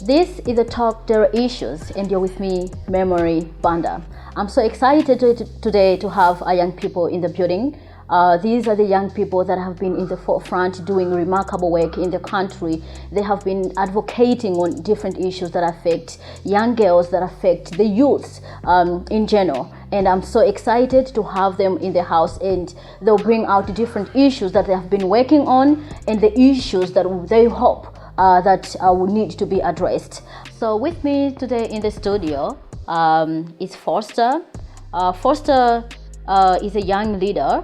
This is the Talk There Issues, and you're with me, Memory Banda. I'm so excited today to have our young people in the building. These are the young people that have been in the forefront doing remarkable work in the country. They have been advocating on different issues that affect young girls, that affect the youths in general. And I'm so excited to have them in the house, and they'll bring out the different issues that they have been working on and the issues that they hope that will need to be addressed. So with me today in the studio is Foster. Foster is a young leader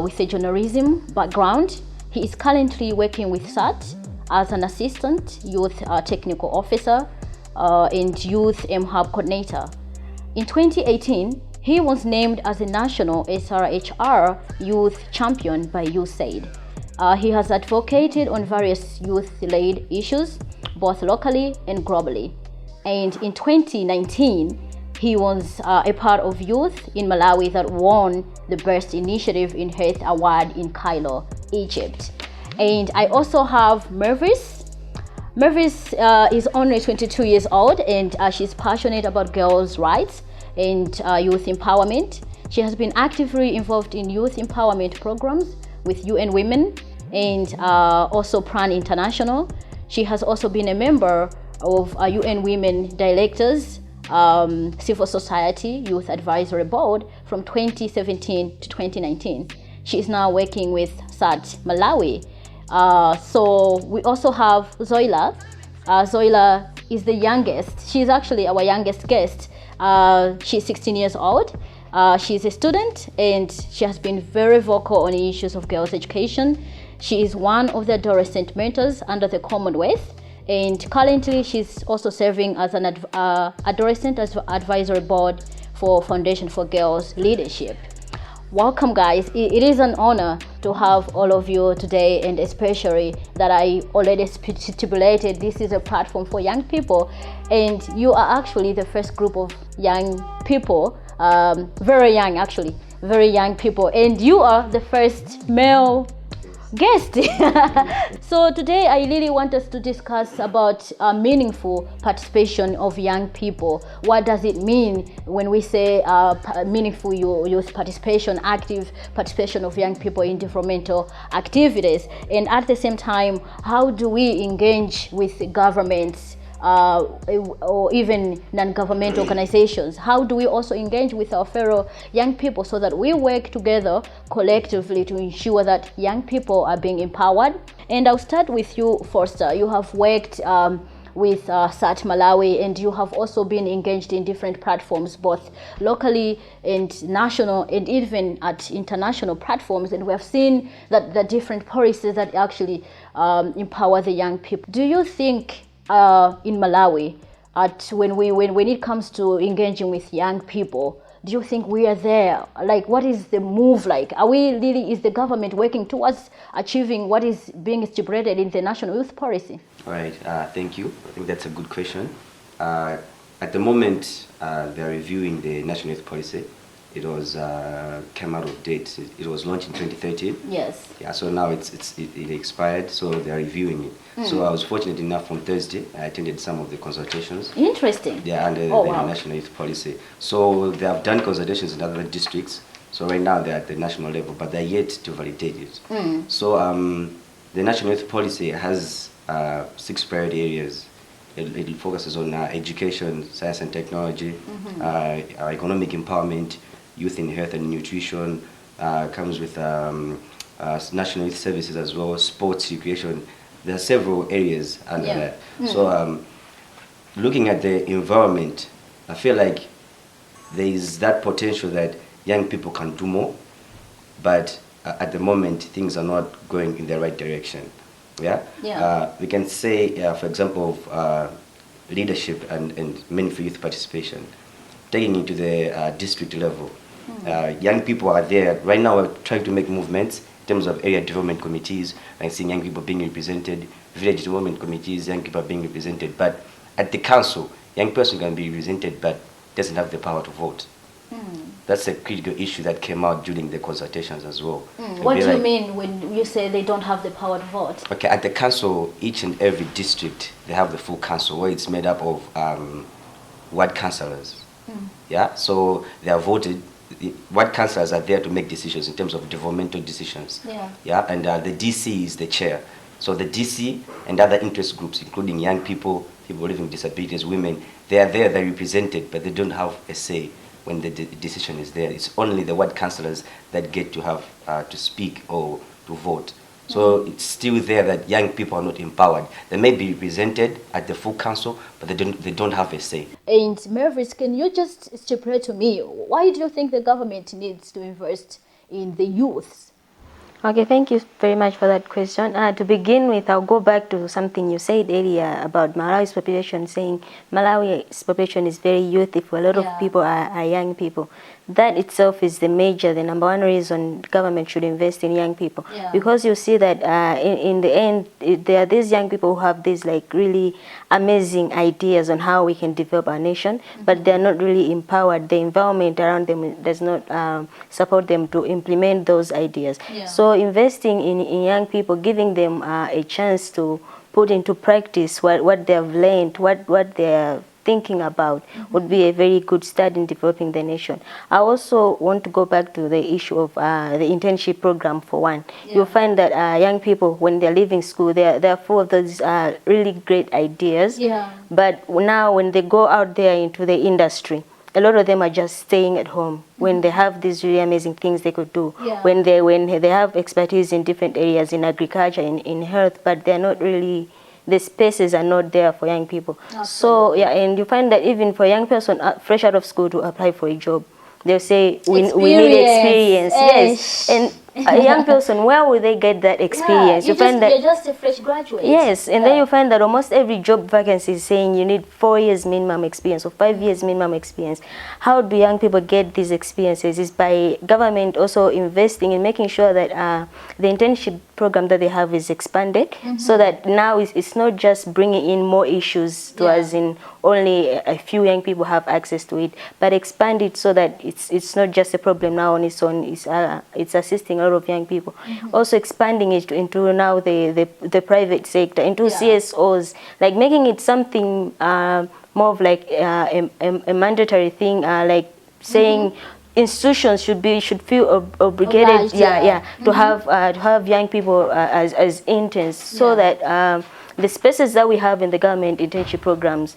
with a journalism background. He is currently working with SAT as an assistant youth technical officer and youth M-Hub coordinator. In 2018, he was named as a national SRHR youth champion by USAID. He has advocated on various youth-led issues, both locally and globally. And in 2019, he was a part of youth in Malawi that won the Best Initiative in Health Award in Cairo, Egypt. And I also have Mervis. Mervis is only 22 years old, and she's passionate about girls' rights and youth empowerment. She has been actively involved in youth empowerment programs with UN Women and also Plan International. She has also been a member of UN Women Directors Civil Society Youth Advisory Board from 2017 to 2019. She is now working with SAT Malawi. So we also have Zoila. Zoila is the youngest. She's actually our youngest guest. She's 16 years old. She's a student, and she has been very vocal on issues of girls' education. She is one of the adolescent mentors under the Commonwealth, and currently she's also serving as an adolescent advisory board for Foundation for Girls Leadership. Welcome, guys. It is an honor to have all of you today, and especially that I already stipulated this is a platform for young people, and you are actually the first group of young people, very young actually, very young people, and you are the first male guest. So today I really want us to discuss about meaningful participation of young people. What does it mean when we say meaningful youth participation, active participation of young people in developmental activities? And at the same time, how do we engage with governments or even non-governmental organizations? How do we also engage with our fellow young people so that we work together collectively to ensure that young people are being empowered? And I'll start with you, Foster. You have worked with SAT Malawi, and you have also been engaged in different platforms, both locally and national, and even at international platforms. And we have seen that the different policies that actually empower the young people. Do you think in Malawi, when it comes to engaging with young people, do you think we are there? Like, what is the move like? Is the government working towards achieving what is being stipulated in the National Youth Policy? All right, thank you. I think that's a good question. At the moment, they're reviewing the National Youth Policy. It was came out of date. It was launched in 2013. Yes. Yeah. So now it expired. So they're reviewing it. So I was fortunate enough on Thursday. I attended some of the consultations. Interesting. Yeah, under the National Youth Policy. So they have done consultations in other districts. So right now they're at the national level, but they're yet to validate it. So the National Youth Policy has 6 priority areas. It focuses on education, science and technology, economic empowerment, youth in health and nutrition, comes with national youth services as well, sports, recreation. There are several areas under that. So looking at the environment, I feel like there is that potential that young people can do more, but at the moment things are not going in the right direction. We can say, for example, of leadership and meaningful youth participation, taking it to the district level. Young people are there. Right now we're trying to make movements in terms of area development committees and seeing young people being represented, village development committees, young people are being represented. But at the council, young person can be represented but doesn't have the power to vote. That's a critical issue that came out during the consultations as well. What do you mean when you say they don't have the power to vote? Okay, at the council, each and every district, they have the full council where it's made up of ward councillors. Yeah, so they are voted. Ward councillors are there to make decisions in terms of developmental decisions. Yeah, and the DC is the chair. So the DC and other interest groups, including young people, people living with disabilities, women, they are there, they're represented, but they don't have a say when the decision is there. It's only the ward councillors that get to have to speak or to vote. So it's still there that young people are not empowered. They may be represented at the full council, but they don't have a say. And Mavis, can you just stipulate to me, why do you think the government needs to invest in the youths? Okay, thank you very much for that question. To begin with, I'll go back to something you said earlier about Malawi's population, saying Malawi's population is very youthful. A lot of people are young people. That itself is the number one reason the government should invest in young people. Because you see that in the end, there are these young people who have these like really amazing ideas on how we can develop our nation, but they're not really empowered. The environment around them does not support them to implement those ideas. So investing in young people, giving them a chance to put into practice what they have learned, what they're thinking about would be a very good start in developing the nation. I also want to go back to the issue of the internship program for one. You'll find that young people, when they're leaving school, they're full of those really great ideas. But now when they go out there into the industry, a lot of them are just staying at home when they have these really amazing things they could do. When they have expertise in different areas, in agriculture, in health, but they're not really, the spaces are not there for young people. So and you find that even for a young person fresh out of school to apply for a job, they'll say we need experience. Yes, and a young person, where will they get that experience? You find that you're just a fresh graduate. Yes, and then you find that almost every job vacancy is saying you need 4 years minimum experience or 5 years minimum experience. How do young people get these experiences? Is by government also investing in making sure that the internship program that they have is expanded, so that now it's not just bringing in more issues to us in only a few young people have access to it, but expand it so that it's not just a problem now on its own. It's assisting a lot of young people. Also expanding it into now the private sector, into CSOs, like making it something more of like a mandatory thing, like saying institutions should feel obligated, to have young people as interns, so that the spaces that we have in the government internship programs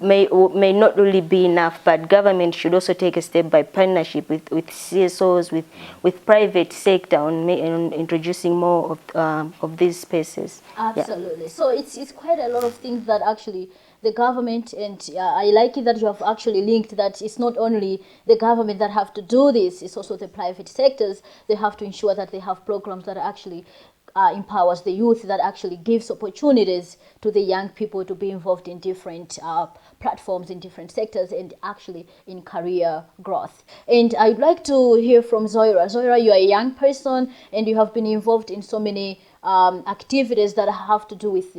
may not really be enough, but government should also take a step by partnership with CSOs, with private sector on introducing more of these spaces. Absolutely. So it's quite a lot of things that actually the government, and I like it that you have actually linked that it's not only the government that have to do this, it's also the private sectors. They have to ensure that they have programs that actually empowers the youth, that actually gives opportunities to the young people to be involved in different platforms in different sectors and actually in career growth. And I'd like to hear from Zoira. Zoira, you are a young person and you have been involved in so many activities that have to do with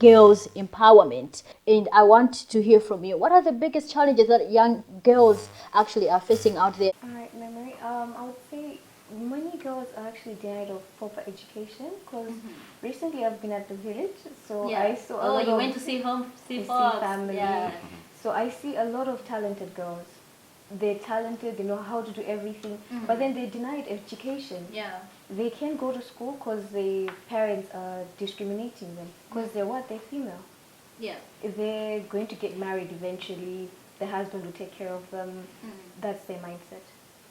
girls' empowerment. And I want to hear from you. What are the biggest challenges that young girls actually are facing out there? All right, Memory. I would say many girls are actually denied of proper education, because recently I've been at the village, so I saw a lot you of went to see family. So I see a lot of talented girls. They're talented, they know how to do everything, but then they're denied education. They can't go to school because their parents are discriminating them, because they're female. They're going to get married eventually, the husband will take care of them. That's their mindset.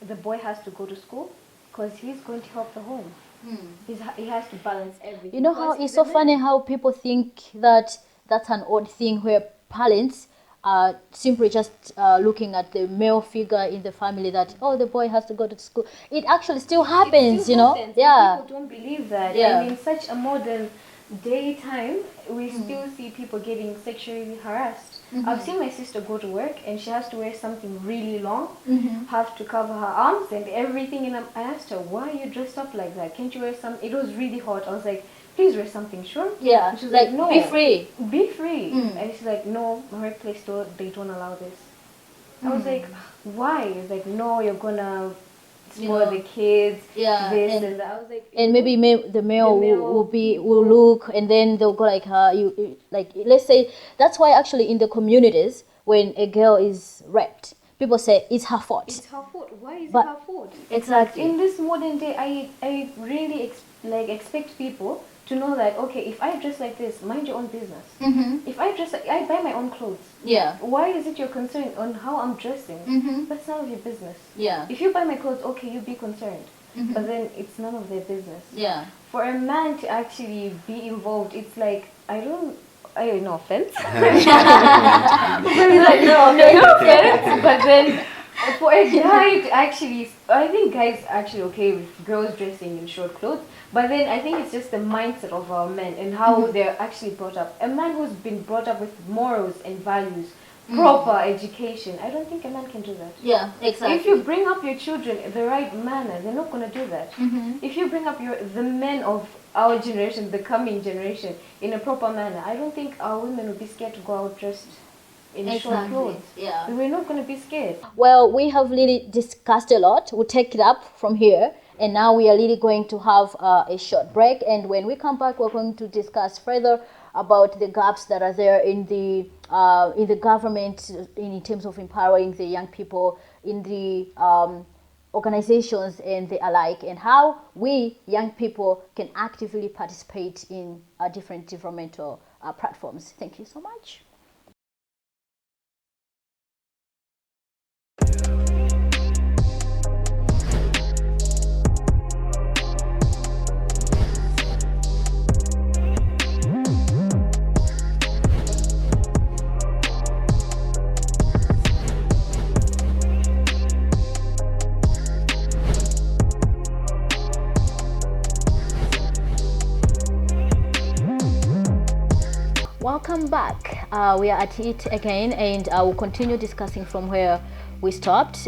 The boy has to go to school because he's going to help the home. He has to balance everything. You know how it's so funny how people think that that's an odd thing, where parents are simply just looking at the male figure in the family, that the boy has to go to school. It actually still happens, you know. People don't believe that. And in such a modern daytime, we still see people getting sexually harassed. I've seen my sister go to work and she has to wear something really long, have to cover her arms and everything, and I asked her, why are you dressed up like that? Can't you wear some? It was really hot. I was like, please wear something short. And she was like, no, be free. Be free. And she's like, no, my workplace they don't allow this. I was like, why? It's like, no, you're gonna spoil the kids, this and that. I was like, and maybe the male will look, and then they'll go like, like, let's say, that's why actually in the communities when a girl is raped, people say it's her fault. It's her fault. Why is it her fault? Exactly. In this modern day, I really expect people to know that, okay, if I dress like this, mind your own business. If I dress like, I buy my own clothes. Why is it your concern on how I'm dressing? That's none of your business. If you buy my clothes, okay, you be concerned. But then it's none of their business. For a man to actually be involved, it's like, no offense. No offense. But then for a guy to actually, I think guys are actually okay with girls dressing in short clothes. But then I think it's just the mindset of our men and how they're actually brought up. A man who's been brought up with morals and values, proper education, I don't think a man can do that. Yeah, exactly. If you bring up your children in the right manner, they're not going to do that. If you bring up the men of our generation, the coming generation, in a proper manner, I don't think our women will be scared to go out dressed in short clothes. We're not going to be scared. Well, we have really discussed a lot. We'll take it up from here. And now we are really going to have a short break. And when we come back, we're going to discuss further about the gaps that are there in the government in terms of empowering the young people, in the organizations and the alike, and how we young people can actively participate in different developmental platforms. Thank you so much. Welcome back. We are at it again, and I will continue discussing from where we stopped.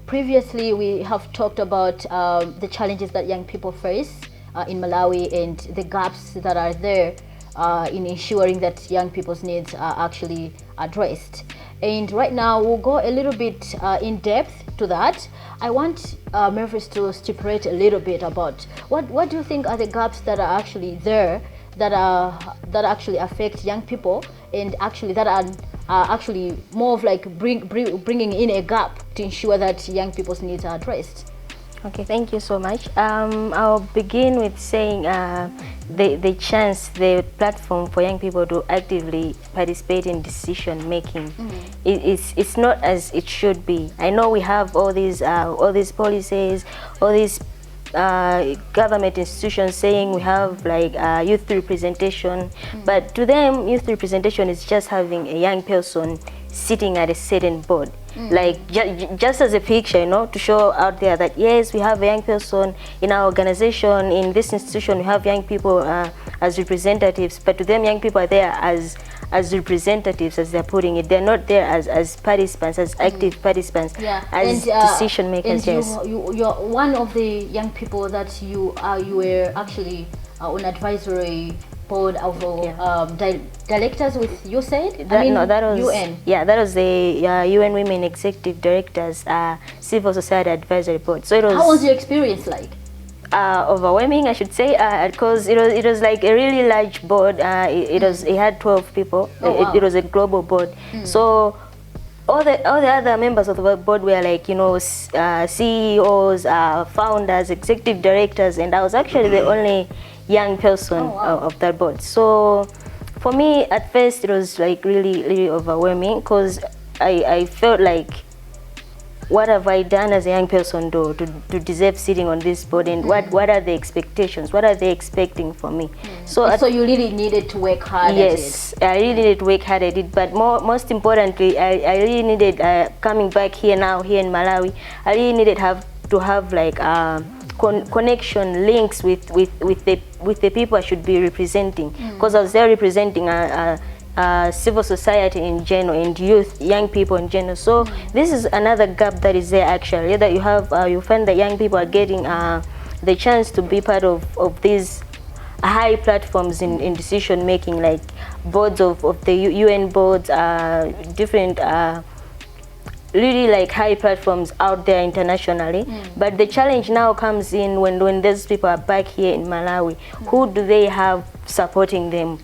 Previously, we have talked about the challenges that young people face in Malawi and the gaps that are there in ensuring that young people's needs are actually addressed. And right now, we'll go a little bit in depth to that. I want Memphis to stipulate a little bit about what do you think are the gaps that are actually there that actually affect young people, and actually that are actually more of like bringing in a gap to ensure that young people's needs are addressed. Okay, thank you so much. I'll begin with saying the platform for young people to actively participate in decision making. It's not as it should be. I know we have all these policies, all these government institutions saying we have like youth representation, but to them youth representation is just having a young person sitting at a certain board, like just as a picture, to show out there that yes, we have a young person in our organization, in this institution we have young people as representatives, but to them young people are there as representatives, as they're putting it. They're not there as participants, as active participants, as decision makers. And you're one of the young people that you were actually on advisory board of directors with, you said? That was UN. Yeah, that was the UN Women Executive Directors Civil Society Advisory Board. So it was. How was your experience like? Overwhelming, I should say, because it was like a really large board. It had 12 people. Oh, wow. It was a global board. So all the other members of the board were like CEOs, founders, executive directors, and I was actually the only young person of that board. So for me, at first, it was like really overwhelming, because I felt like, what have I done as a young person to deserve sitting on this board, and what are the expectations? What are they expecting from me? So you really needed to work hard at it. Yes, I really needed to work hard at it, but most importantly, I really needed, coming back here now, here in Malawi, I really needed to have like connection, links with the people I should be representing, because I was there representing civil society in general and youth, young people in general. So this is another gap that is there actually, that you have, you find that young people are getting the chance to be part of these high platforms in decision making, like boards of the UN boards, different really like high platforms out there internationally, but the challenge now comes in when those people are back here in Malawi. Who do they have supporting them?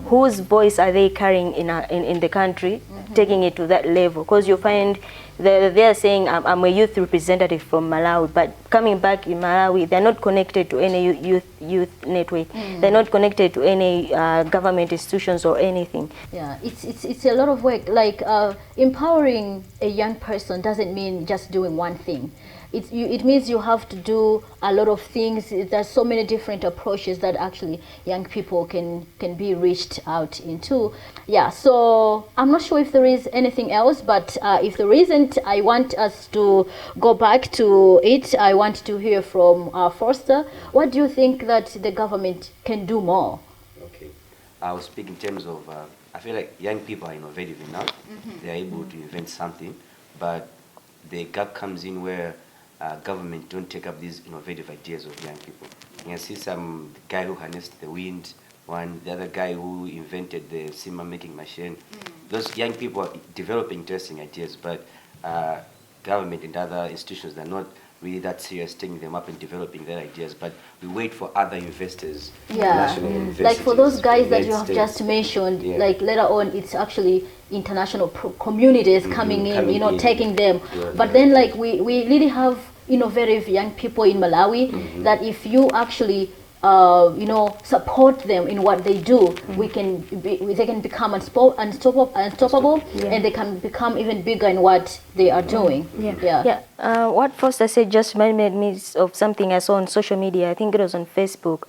Whose voice are they carrying in the country, taking it to that level? Because you find they're saying I'm a youth representative from Malawi, but coming back in Malawi, they're not connected to any youth network. They're not connected to any government institutions or anything. Yeah, it's a lot of work. Like empowering a young person doesn't mean just doing one thing. It means you have to do a lot of things. There's so many different approaches that actually young people can be reached out into. Yeah, so I'm not sure if there is anything else, but if there isn't, I want us to go back to it. I want to hear from Foster. What do you think that the government can do more? Okay, I will speak in terms of, I feel like young people are innovative enough. They are able to invent something, but the gap comes in where government don't take up these innovative ideas of young people. You can see some guy who harnessed the wind, the other guy who invented the cement making machine. Those young people are developing interesting ideas, but government and other institutions are not really that serious taking them up and developing their ideas, but we wait for other investors, national investors. Like for those guys that you have just mentioned, like later on it's actually international communities coming in, taking them. But then like we really have innovative young people in Malawi that if you actually support them in what they do, they can become unstoppable, and they can become even bigger in what they are doing. What Foster said just reminded me of something I saw on social media. I think it was on Facebook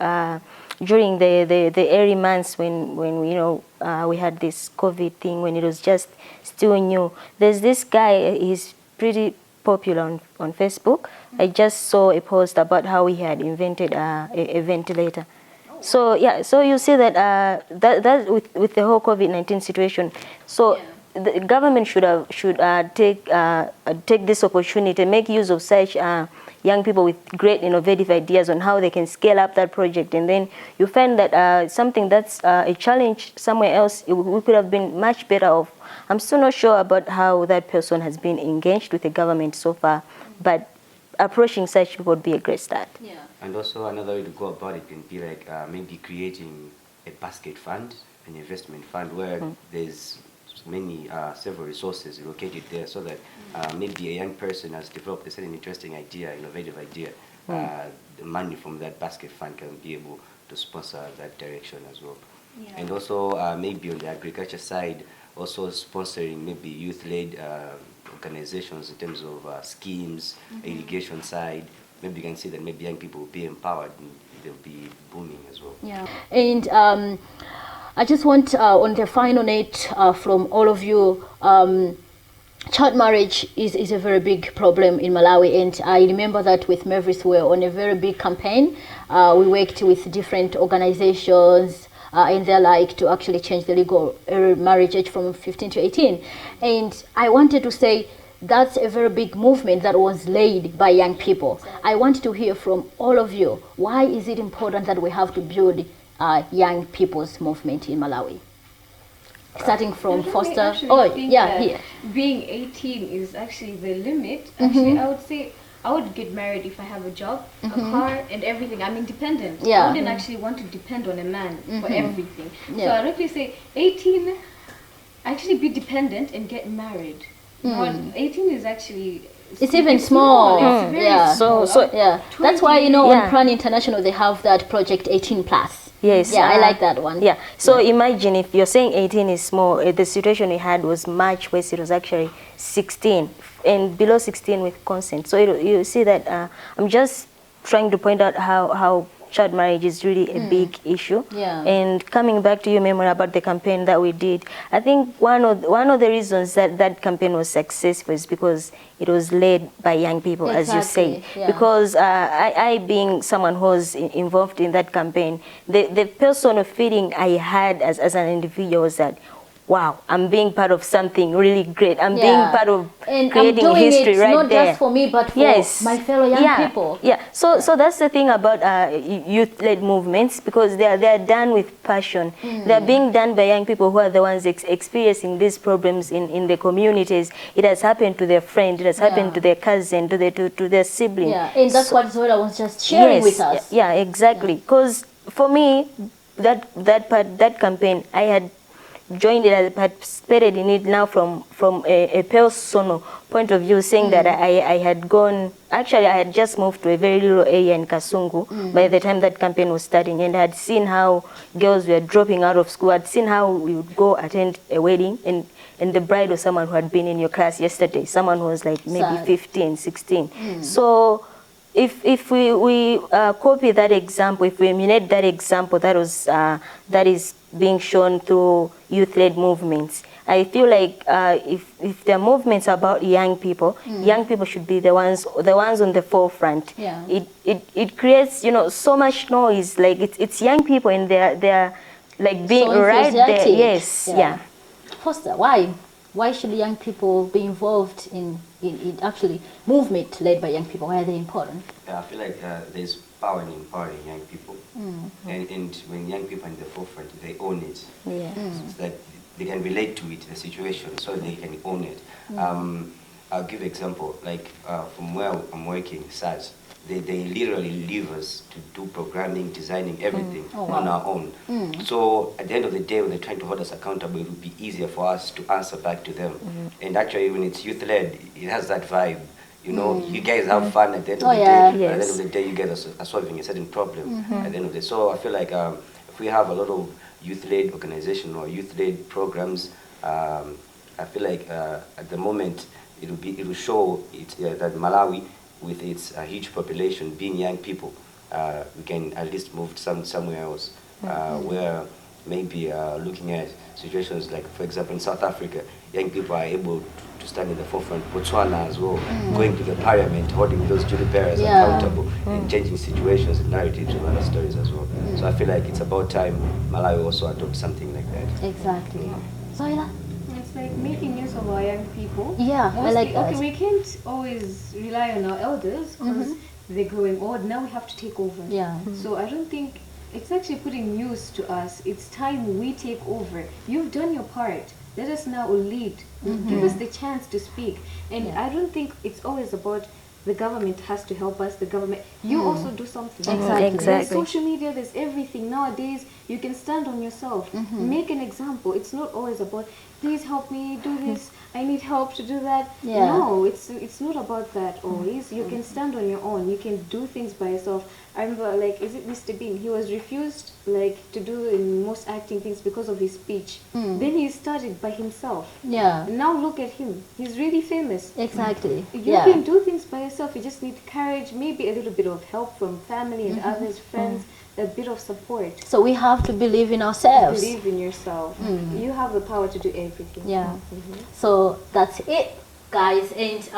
during the early months when we had this COVID thing, when it was just still new. There's this guy, he's pretty popular on Facebook. I just saw a post about how he had invented a ventilator. So you see that that with the whole COVID-19 situation, so the government should take this opportunity and make use of such young people with great innovative ideas on how they can scale up that project. And then you find that something that's a challenge somewhere else, we could have been much better off. I'm still not sure about how that person has been engaged with the government so far, but approaching such people would be a great start. And also another way to go about it can be like maybe creating a basket fund, an investment fund where there's several resources located there, so that maybe a young person has developed a certain interesting idea, innovative idea. The money from that basket fund can be able to sponsor that direction as well. And also maybe on the agriculture side, also sponsoring maybe youth-led organizations in terms of schemes, irrigation side. Maybe you can see that maybe young people will be empowered and they'll be booming as well. And I just want on the final note from all of you, child marriage is a very big problem in Malawi, and I remember that with Mavis we were on a very big campaign. We worked with different organizations and they're like to actually change the legal marriage age from 15 to 18. And I wanted to say that's a very big movement that was laid by young people. I want to hear from all of you, why is it important that we have to build young people's movement in Malawi? Starting from Foster. Being 18 is actually the limit. Actually, I would say I would get married if I have a job, a car, and everything. I'm independent. I wouldn't actually want to depend on a man for everything. So I'd actually say 18, actually be dependent and get married. 18 is actually... It's even small. It's very small. That's why, on Plan International, they have that project 18 plus. Yes. I like that one. So imagine if you're saying 18 is small, the situation we had was much worse. It was actually 16 and below 16 with consent. So you see that I'm just trying to point out how child marriage is really a big issue. And coming back to your memory about the campaign that we did, I think one of the reasons that campaign was successful is because it was led by young people, as you say. Because I being someone who was involved in that campaign, the personal feeling I had as an individual was that wow, I'm being part of something really great. I'm Yeah. being part of And creating I'm doing history it right not there. just for me, but for Yes. my fellow young Yeah. people. Yeah. So that's the thing about youth-led movements, because they are done with passion. They're being done by young people who are the ones experiencing these problems in the communities. It has happened to their friend. It has happened to their cousin, to their sibling. Yeah, and that's what I was just sharing with us. Yeah, exactly. Because for me, that campaign, I had joined it, I participated in it now from a personal point of view, saying that I had gone, actually I had just moved to a very rural area in Kasungu by the time that campaign was starting, and I had seen how girls were dropping out of school. I'd seen how we would go attend a wedding, and the bride was someone who had been in your class yesterday, someone who was like maybe 15, 16. So if we copy that example, if we emulate that example that is being shown through youth-led movements, I feel like if there are movements about young people should be the ones on the forefront. Yeah. It creates, so much noise. Like it's young people, and they're like being So right there. enthusiastic. Yes, yeah. Foster, why should young people be involved in actually movement led by young people? Why are they important? I feel like there's power in empowering young people, and when young people are in the forefront, they own it. Yeah. So it's like they can relate to it, the situation, so they can own it. I'll give an example, like from where I'm working, SARS, they literally leave us to do programming, designing, everything on our own. So at the end of the day, when they're trying to hold us accountable, it would be easier for us to answer back to them. And actually, when it's youth-led, it has that vibe. You guys have fun at the end of the day. Yes. At the end of the day, you guys are solving a certain problem at the end of the day. So I feel like if we have a lot of youth-led organization or youth-led programs, I feel like at the moment it will show that Malawi, with its huge population, being young people, we can at least move somewhere else where maybe looking at situations like, for example, in South Africa, young people are able to stand in the forefront. Botswana as well, going to the parliament, holding those duty bearers accountable, and changing situations and narratives and other stories as well. So I feel like it's about time Malawi also adopt something like that. Exactly. Zoila? It's like making use of our young people. Yeah, I like that. Okay, we can't always rely on our elders because they're growing old. Now we have to take over. Yeah. So I don't think it's actually putting news to us. It's time we take over. You've done your part. Let us now lead. Give us the chance to speak. And I don't think it's always about the government has to help us. The government, you also do something. Exactly. There's social media. There's everything nowadays. You can stand on yourself. Make an example. It's not always about, please help me do this. I need help to do that. Yeah. No, it's not about that always. You can stand on your own. You can do things by yourself. I remember, like, is it Mr. Bean? He was refused, like, to do in most acting things because of his speech. Then he started by himself. Yeah. And now look at him. He's really famous. Exactly. You can do things by yourself. You just need courage, maybe a little bit of help from family and others, friends, a bit of support. So we have to believe in ourselves. Believe in yourself. You have the power to do everything. Yeah. So that's it, guys. And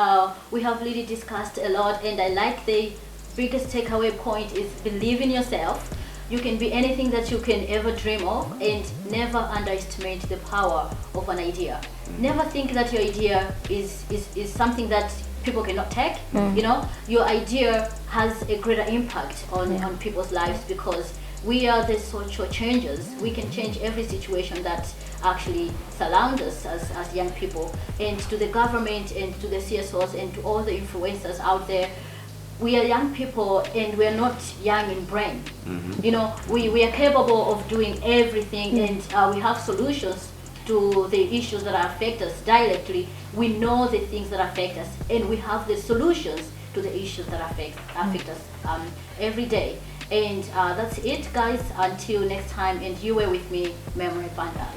we have really discussed a lot. And I like the biggest takeaway point is believe in yourself. You can be anything that you can ever dream of, and never underestimate the power of an idea. Never think that your idea is something that people cannot take. Your idea has a greater impact on people's lives, because we are the social changers. We can change every situation that actually surrounds us as young people. And to the government and to the CSOs and to all the influencers out there, we are young people, and we are not young in brain. We are capable of doing everything, and we have solutions to the issues that affect us directly. We know the things that affect us, and we have the solutions to the issues that affect us every day. And that's it, guys. Until next time, and you were with me, Memory Banda.